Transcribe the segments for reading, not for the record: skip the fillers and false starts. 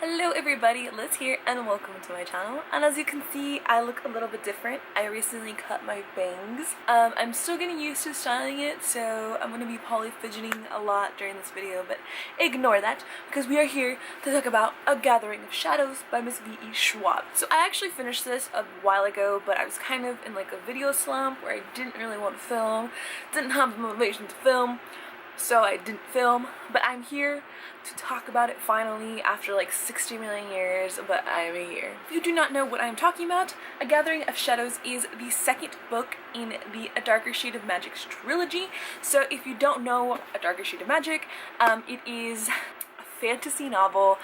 Hello everybody, Liz here and welcome to my channel. And as you can see, I look a little bit different. I recently cut my bangs. I'm still getting used to styling it, so I'm going to be probably fidgeting a lot during this video, but ignore that because we are here to talk about A Gathering of Shadows by Miss V.E. Schwab. So I actually finished this a while ago, but I was kind of in like a video slump where I didn't really want to film, didn't have the motivation to film. So I didn't film, but I'm here to talk about it finally after like 60 million years, but I'm here. If you do not know what I'm talking about, A Gathering of Shadows is the second book in the A Darker Shade of Magic's trilogy. So if you don't know A Darker Shade of Magic, it is a fantasy novel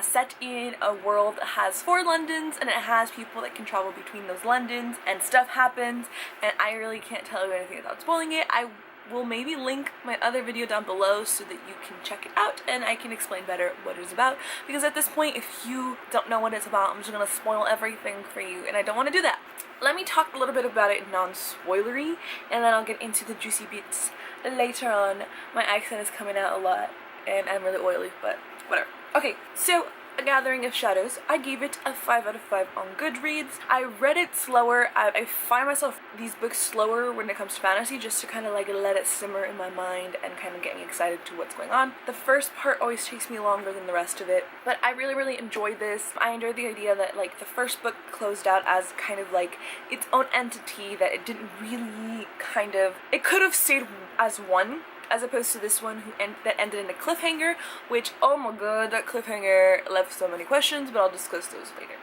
set in a world that has 4 Londons, and it has people that can travel between those Londons, and stuff happens, and I really can't tell you anything without spoiling it. I will maybe link my other video down below so that you can check it out and I can explain better what it's about, because at this point, if you don't know what it's about, I'm just gonna spoil everything for you, and I don't want to do that. Let me talk a little bit about it non-spoilery, and then I'll get into the juicy bits later on. My accent is coming out a lot and I'm really oily, but whatever. Okay, so A Gathering of Shadows, I gave it a 5 out of 5 on Goodreads. I read it slower. I find myself these books slower when it comes to fantasy, just to kind of like let it simmer in my mind and kind of get me excited to what's going on. The first part always takes me longer than the rest of it, but I really enjoyed this. I enjoyed the idea that like the first book closed out as kind of like its own entity, that it didn't really kind of, it could have stayed as one, as opposed to this one that ended in a cliffhanger, which, oh my god, that cliffhanger left so many questions, but I'll discuss those later.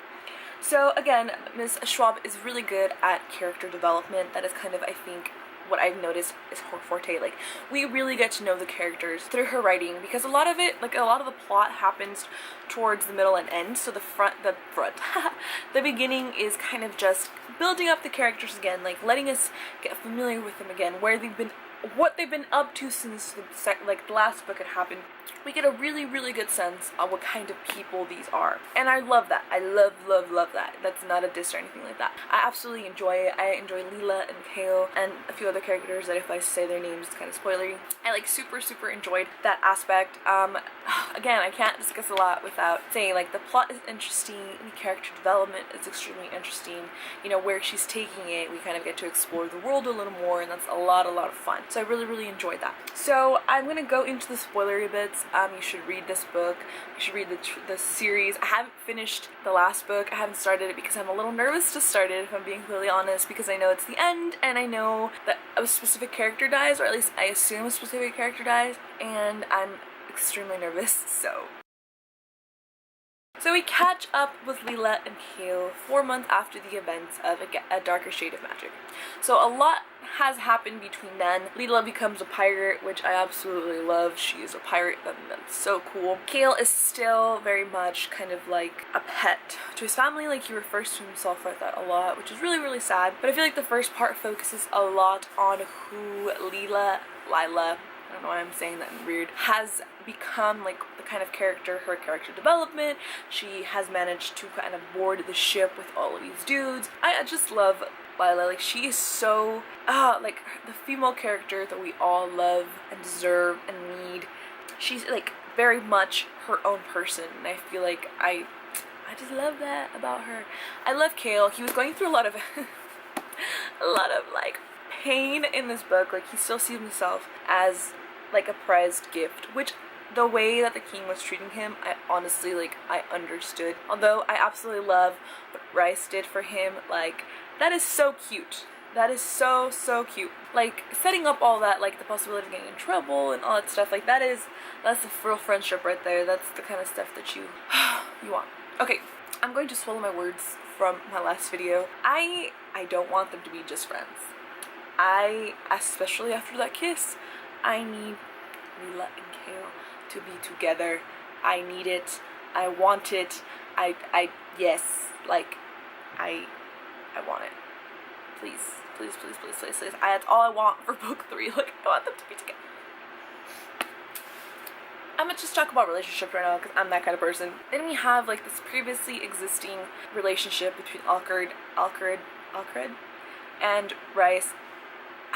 So again, Ms. Schwab is really good at character development. That is kind of, I think, what I've noticed is her forte. Like, we really get to know the characters through her writing, because a lot of it, like a lot of the plot happens towards the middle and end, so the the beginning is kind of just building up the characters again, like letting us get familiar with them again, where they've been, what they've been up to since the last book had happened. We get a really good sense of what kind of people these are, and I love that. I love that. That's not a diss or anything like that. I absolutely enjoy it. I enjoy Leela and Kale and a few other characters that if I say their names it's kind of spoilery. I like super enjoyed that aspect. Again, I can't discuss a lot without saying like the plot is interesting, the character development is extremely interesting. You know, where she's taking it, we kind of get to explore the world a little more, and that's a lot of fun. So I really enjoyed that. So I'm gonna go into the spoilery bits. You should read this book. You should read the series. I haven't finished the last book. I haven't started it because I'm a little nervous to start it, if I'm being completely honest, because I know it's the end, and I know that a specific character dies, or at least I assume a specific character dies, and I'm extremely nervous, so we catch up with Leela and Kale 4 months after the events of A Darker Shade of Magic. So a lot has happened between then. Leela becomes a pirate, which I absolutely love. She is a pirate, that's so cool. Kale is still very much kind of like a pet to his family. Like, he refers to himself like that a lot, which is really sad. But I feel like the first part focuses a lot on who Lila, I don't know why I'm saying that weird, has become, like the kind of character, her character development. She has managed to kind of board the ship with all of these dudes. I just love Lila. Like, she is so, like the female character that we all love and deserve and need. She's like very much her own person, and I feel like I just love that about her. I love Kale. He was going through a lot of like pain in this book. Like, he still sees himself as like a prized gift, which the way that the king was treating him, I honestly, like, I understood. Although I absolutely love what Rice did for him. Like, that is so cute. That is so cute. Like, setting up all that, like the possibility of getting in trouble and all that stuff, like that's the real friendship right there. That's the kind of stuff that you want. Okay, I'm going to swallow my words from my last video. I don't want them to be just friends. Especially after that kiss, I need Leela and Kale to be together. I need it. I want it. Yes, like, I want it. Please. That's all I want for book 3. Like, I want them to be together. I'm gonna just talk about relationships right now because I'm that kind of person. Then we have like this previously existing relationship between Alfred and Rice.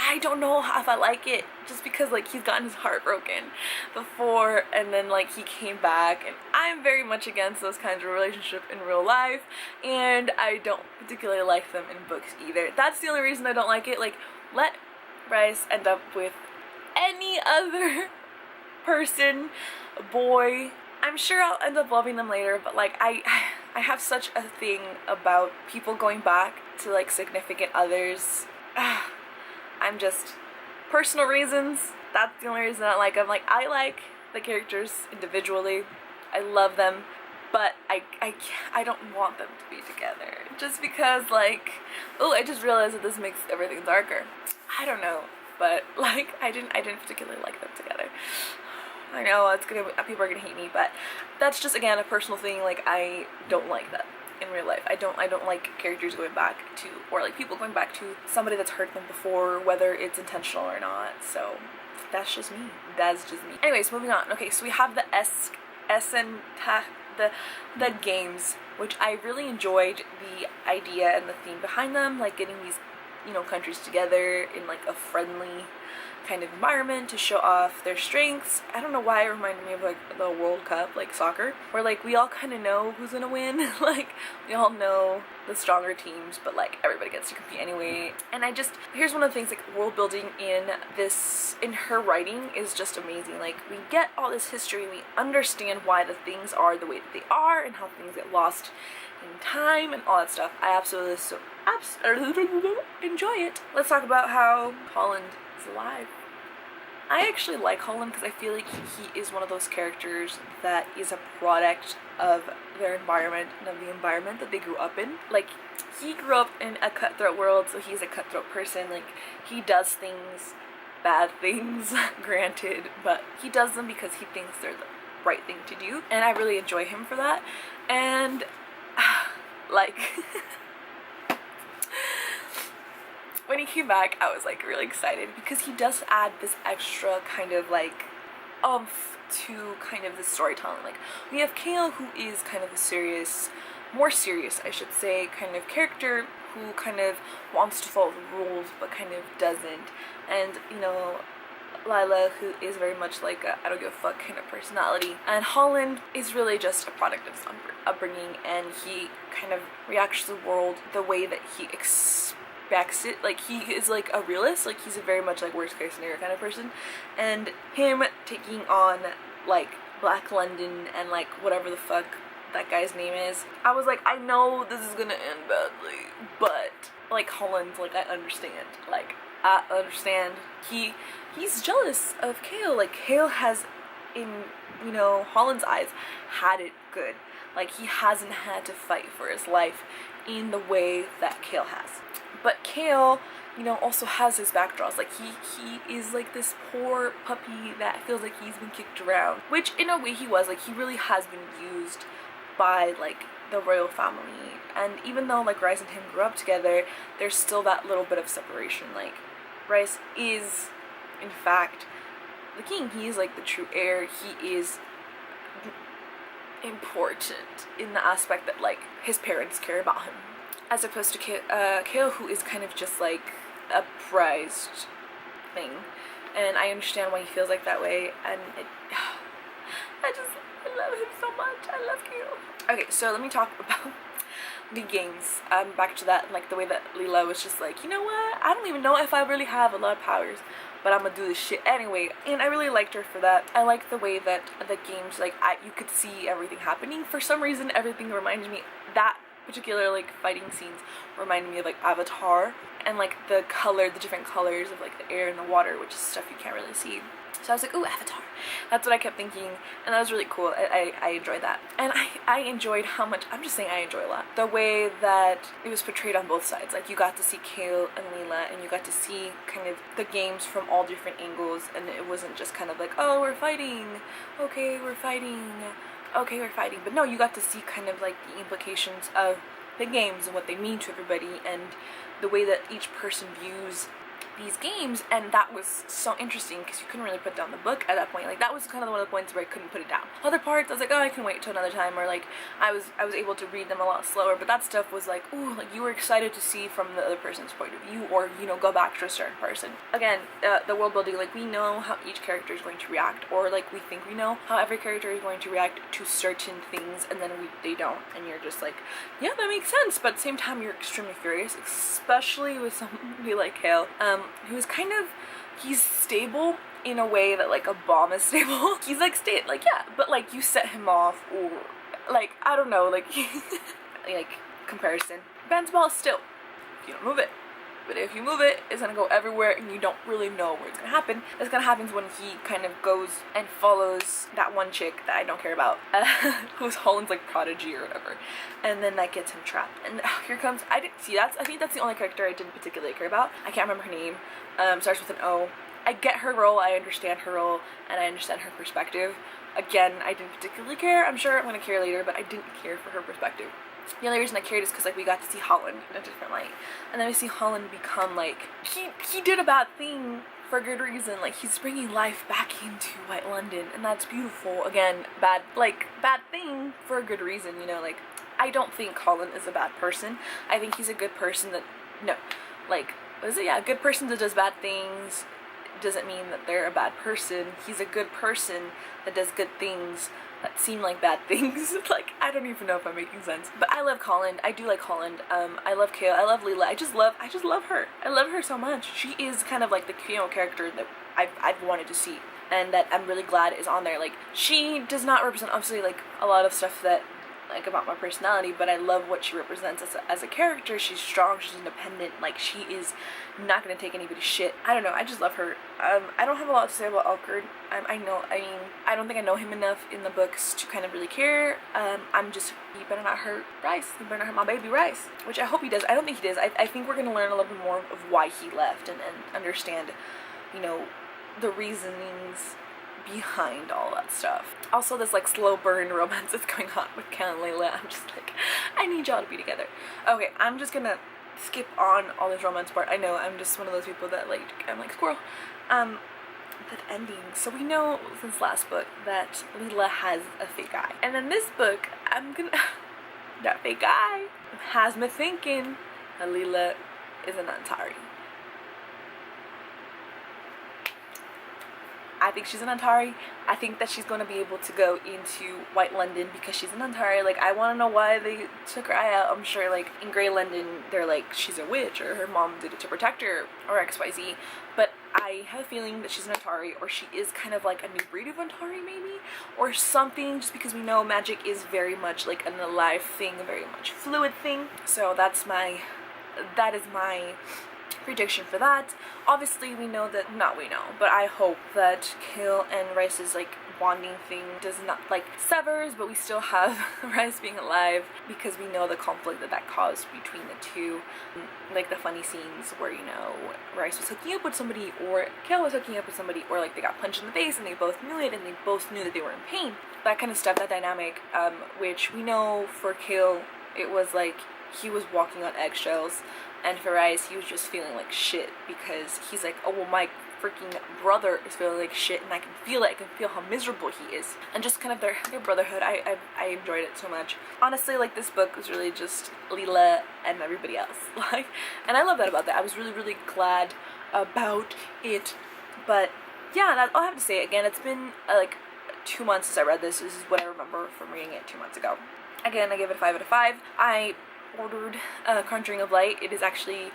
I don't know if I like it, just because like he's gotten his heart broken before and then like he came back, and I'm very much against those kinds of relationships in real life, and I don't particularly like them in books either. That's the only reason I don't like it. Like, let Bryce end up with any other person, boy. I'm sure I'll end up loving them later, but like I have such a thing about people going back to like significant others. I'm just, personal reasons, that's the only reason I like them. Like, I like the characters individually, I love them, but I don't want them to be together, just because like, oh, I just realized that this makes everything darker. I don't know, but like I didn't particularly like them together. I know people are gonna hate me, but that's just, again, a personal thing. Like, I don't like that in real life. I don't like characters going back to, or like people going back to somebody that's hurt them before, whether it's intentional or not. So that's just me. Anyways, moving on. Okay, so we have the the games, which I really enjoyed the idea and the theme behind them, like getting these, you know, countries together in like a friendly kind of environment to show off their strengths. I don't know why it reminded me of like the World Cup, like soccer, where like we all kind of know who's gonna win. Like, we all know the stronger teams, but like everybody gets to compete anyway. And here's one of the things, like, world building in her writing is just amazing. Like, we get all this history, we understand why the things are the way that they are and how things get lost in time and all that stuff. I absolutely enjoy it. Let's talk about how Holland is alive. I actually like Holland because I feel like he is one of those characters that is a product of their environment and of the environment that they grew up in. Like, he grew up in a cutthroat world, so he's a cutthroat person. Like, he does things, bad things, granted, but he does them because he thinks they're the right thing to do, and I really enjoy him for that. And like when he came back, I was like really excited because he does add this extra kind of like to kind of the storytelling. Like, we have Kale, who is kind of a more serious, I should say, kind of character who kind of wants to follow the rules but kind of doesn't. And, you know, Lila, who is very much like a I don't give a fuck kind of personality. And Holland is really just a product of his upbringing, and he kind of reacts to the world the way that he expects it. Like, he is like a realist, like he's a very much like worst case scenario kind of person. And him taking on like Black London and like whatever the fuck that guy's name is, I was like, I know this is gonna end badly, but like Holland, like I understand. He's jealous of Kale. Like, Kale has, in, you know, Holland's eyes, had it good. Like, he hasn't had to fight for his life in the way that Kale has. But Kale, you know, also has his backdraws. Like, he is like this poor puppy that feels like he's been kicked around, which in a way he was. Like, he really has been used by like the royal family. And even though like Bryce and him grew up together, there's still that little bit of separation. Like, Bryce is in fact the king. He is like the true heir. He is important in the aspect that like his parents care about him, as opposed to Kale, who is kind of just like a prized thing. And I understand why he feels like that way, and I love him so much. I love Kale. Okay, so let me talk about the games. Back to that, like the way that Leela was just like, you know what, I don't even know if I really have a lot of powers, but I'm gonna do this shit anyway. And I really liked her for that. I liked the way that the games, like, you could see everything happening. For some reason, everything reminded me, that particular like fighting scenes reminded me of like Avatar, and like the different colors of like the air and the water, which is stuff you can't really see. So I was like, ooh, Avatar. That's what I kept thinking, and that was really cool. I enjoyed that. And I enjoyed how much, I'm just saying I enjoy a lot, the way that it was portrayed on both sides. Like, you got to see Kale and Leela, and you got to see kind of the games from all different angles, and it wasn't just kind of like, oh, we're fighting, okay, we're fighting, okay, we're fighting. But no, you got to see kind of like the implications of the games and what they mean to everybody, and the way that each person views these games, and that was so interesting because you couldn't really put down the book at that point. Like, that was kind of one of the points where I couldn't put it down. Other parts I was like, oh, I can wait till another time, or like I was able to read them a lot slower, but that stuff was like, ooh, like you were excited to see from the other person's point of view, or, you know, go back to a certain person. Again, the world building, like, we know how each character is going to react, or like we think we know how every character is going to react to certain things, and then they don't, and you're just like, yeah, that makes sense, but at the same time you're extremely furious, especially with somebody like Kale, who is kind of, he's stable in a way that like a bomb is stable. He's like like, yeah, but like you set him off, or like, I don't know, like like comparison, Ben's ball still, if you don't move it. But if you move it, it's gonna go everywhere and you don't really know where it's gonna happen. This kind of happens when he kind of goes and follows that one chick that I don't care about, who's Holland's like prodigy or whatever, and then that gets him trapped. And here comes, I think that's the only character I didn't particularly care about. I can't remember her name. Starts with an O. I get her role, I understand her role, and I understand her perspective. Again, I didn't particularly care. I'm sure I'm gonna care later, but I didn't care for her perspective. The only reason I cared is because like we got to see Holland in a different light, and then we see Holland become like, he did a bad thing for a good reason. Like, he's bringing life back into White London, and that's beautiful. Again, bad thing for a good reason, you know. Like, I don't think Holland is a bad person. I think he's a good person that, no, like, what is it? Yeah, a good person that does bad things doesn't mean that they're a bad person. He's a good person that does good things that seem like bad things. Like, I don't even know if I'm making sense. But I love Holland. I do like Holland. I love Kale. I love Leela. I just love her. I love her so much. She is kind of like the female character that I've wanted to see, and that I'm really glad is on there. Like, she does not represent, obviously, like, a lot of stuff that, like, about my personality, but I love what she represents as a character. She's strong, she's independent, like, she is not gonna take anybody's shit. I don't know, I just love her. I don't have a lot to say about Alkard. I don't think I know him enough in the books to kind of really care. I'm just, he better not hurt Rice. He better not hurt my baby Rice, which I hope he does. I don't think he does. I think we're gonna learn a little bit more of why he left, and understand, you know, the reasonings behind all that stuff. Also, this like slow burn romance that's going on with Kel and Layla. I'm just like, I need y'all to be together. Okay, I'm just gonna skip on all this romance part. I know, I'm just one of those people that like, I'm like squirrel. That ending. So we know since last book that Leela has a fake eye, and in this book, that fake eye has me thinking that Leela is an Antari. I think she's an Antari. I think that she's going to be able to go into White London because she's an Antari. Like, I want to know why they took her eye out. I'm sure, like, in Grey London, they're like, she's a witch, or her mom did it to protect her, or XYZ. But I have a feeling that she's an Antari, or she is kind of like a new breed of Antari, maybe, or something, just because we know magic is very much like an alive thing, a very much fluid thing. So that is my prediction for that. Obviously, we know that, but I hope that Kale and Rice's like bonding thing does not like severs, but we still have Rice being alive, because we know the conflict that caused between the two. Like the funny scenes where, you know, Rice was hooking up with somebody, or Kale was hooking up with somebody, or like they got punched in the face and they both knew it, and they both knew that they were in pain. That kind of stuff, that dynamic, which we know for Kale, it was like he was walking on eggshells, and for Rice, he was just feeling like shit, because he's like, oh, well, my freaking brother is feeling like shit, and I can feel it. I can feel how miserable he is. And just kind of their brotherhood, I enjoyed it so much. Honestly, like, this book was really just Leela and everybody else. Like, and I love that about that. I was really, really glad about it. But yeah, that's all I have to say. Again, it's been like 2 months since I read this. This is what I remember from reading it 2 months ago. Again, I give it a 5 out of 5. I ordered Conjuring of Light. It is actually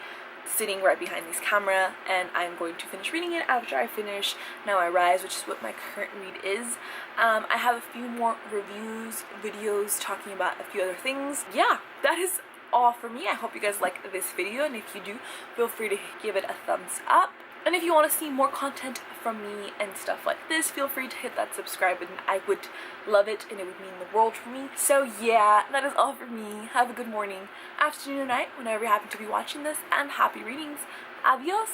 sitting right behind this camera, and I'm going to finish reading it after I finish Now I Rise, which is what my current read is. I have a few more reviews, videos talking about a few other things. Yeah, that is all for me. I hope you guys like this video, and if you do, feel free to give it a thumbs up. And if you want to see more content from me and stuff like this, feel free to hit that subscribe button. I would love it, and it would mean the world for me. So yeah, that is all for me. Have a good morning, afternoon, or night, whenever you happen to be watching this, and happy readings. Adios!